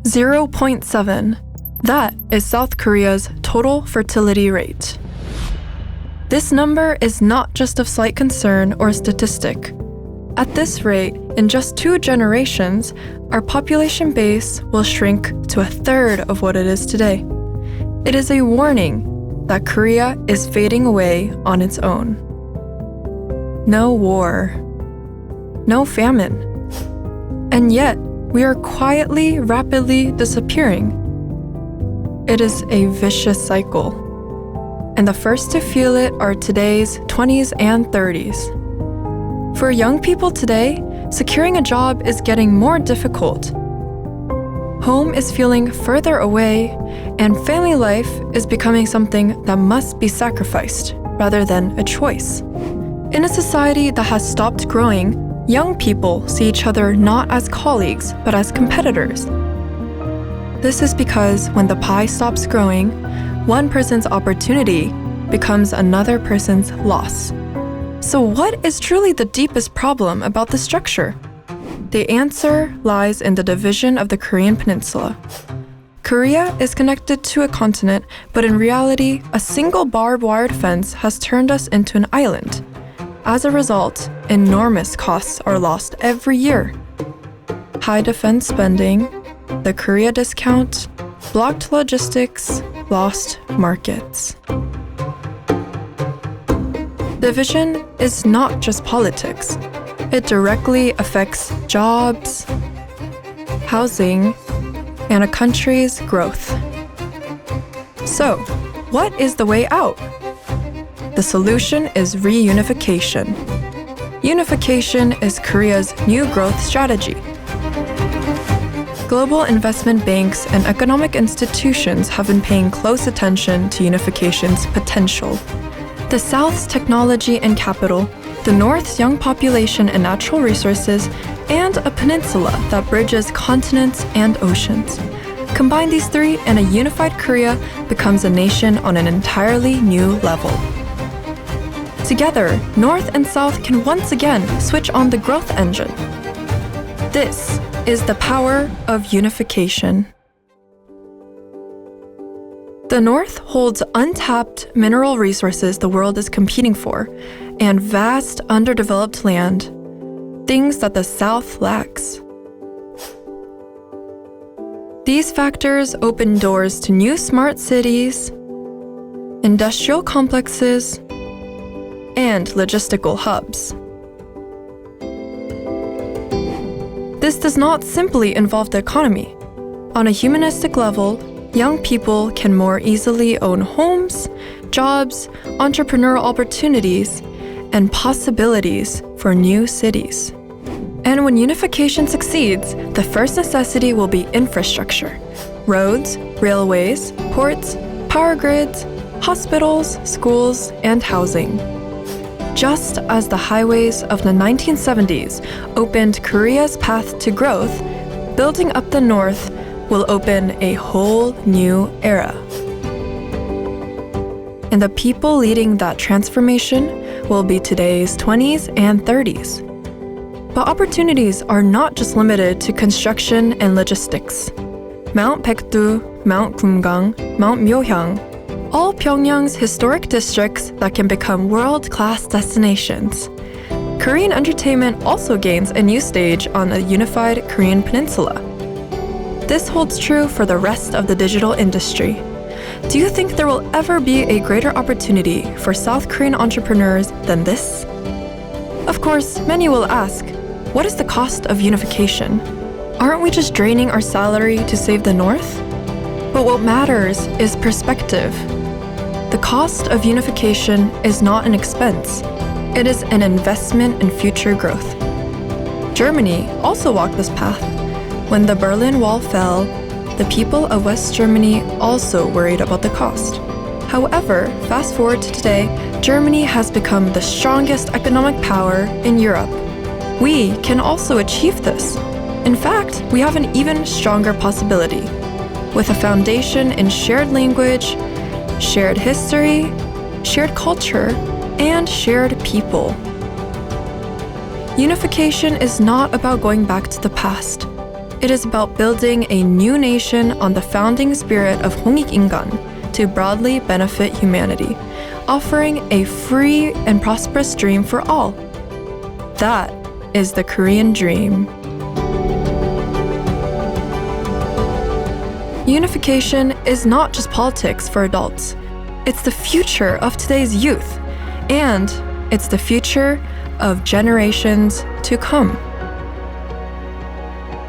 0.7. That is South Korea's total fertility rate. This number is not just of slight concern or statistic. At this rate, in just 2 generations, our population base will shrink to a third of what it is today. It is a warning that Korea is fading away on its own. No war. No famine. And yet, we are quietly, rapidly disappearing. It is a vicious cycle. And the first to feel it are today's 20s and 30s. For young people today, securing a job is getting more difficult. Home is feeling further away, and family life is becoming something that must be sacrificed rather than a choice. In a society that has stopped growing, young people see each other not as colleagues, but as competitors. This is because when the pie stops growing, one person's opportunity becomes another person's loss. So what is truly the deepest problem about the structure? The answer lies in the division of the Korean peninsula. Korea is connected to a continent, but in reality, a single barbed wire fence has turned us into an island. As a result, enormous costs are lost every year. High defense spending, the Korea discount, blocked logistics, lost markets. Division is not just politics. It directly affects jobs, housing, and a country's growth. So, what is the way out? The solution is reunification. Unification is Korea's new growth strategy. Global investment banks and economic institutions have been paying close attention to unification's potential. The South's technology and capital, the North's young population and natural resources, and a peninsula that bridges continents and oceans. Combine these three, and a unified Korea becomes a nation on an entirely new level. Together, North and South can once again switch on the growth engine. This is the power of unification. The North holds untapped mineral resources the world is competing for, and vast underdeveloped land, things that the South lacks. These factors open doors to new smart cities, industrial complexes, and logistical hubs. This does not simply involve the economy. On a humanistic level, young people can more easily own homes, jobs, entrepreneurial opportunities, and possibilities for new cities. And when unification succeeds, the first necessity will be infrastructure: roads, railways, ports, power grids, hospitals, schools, and housing. Just as the highways of the 1970s opened Korea's path to growth, building up the North will open a whole new era. And the people leading that transformation will be today's 20s and 30s. But opportunities are not just limited to construction and logistics. Mount Baekdu, Mount Kumgang, Mount Myohyang, all Pyongyang's historic districts that can become world-class destinations. Korean entertainment also gains a new stage on a unified Korean peninsula. This holds true for the rest of the digital industry. Do you think there will ever be a greater opportunity for South Korean entrepreneurs than this? Of course, many will ask, what is the cost of unification? Aren't we just draining our salary to save the North? But what matters is perspective. The cost of unification is not an expense. It is an investment in future growth. Germany also walked this path. When the Berlin Wall fell, the people of West Germany also worried about the cost. However, fast forward to today, Germany has become the strongest economic power in Europe. We can also achieve this. In fact, we have an even stronger possibility. With a foundation in shared language, shared history, shared culture, and shared people. Unification is not about going back to the past. It is about building a new nation on the founding spirit of 홍익인간 to broadly benefit humanity, offering a free and prosperous dream for all. That is the Korean dream. Unification is not just politics for adults. It's the future of today's youth, and it's the future of generations to come.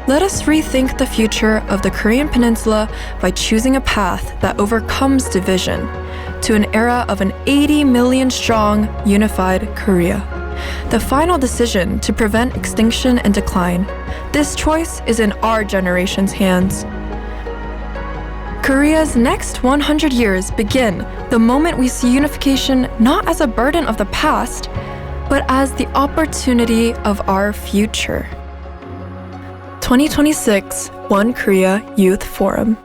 Let us rethink the future of the Korean Peninsula by choosing a path that overcomes division to an era of an 80 million strong, unified Korea. The final decision to prevent extinction and decline. This choice is in our generation's hands. Korea's next 100 years begin the moment we see unification not as a burden of the past, but as the opportunity of our future. 2026 One Korea Youth Forum.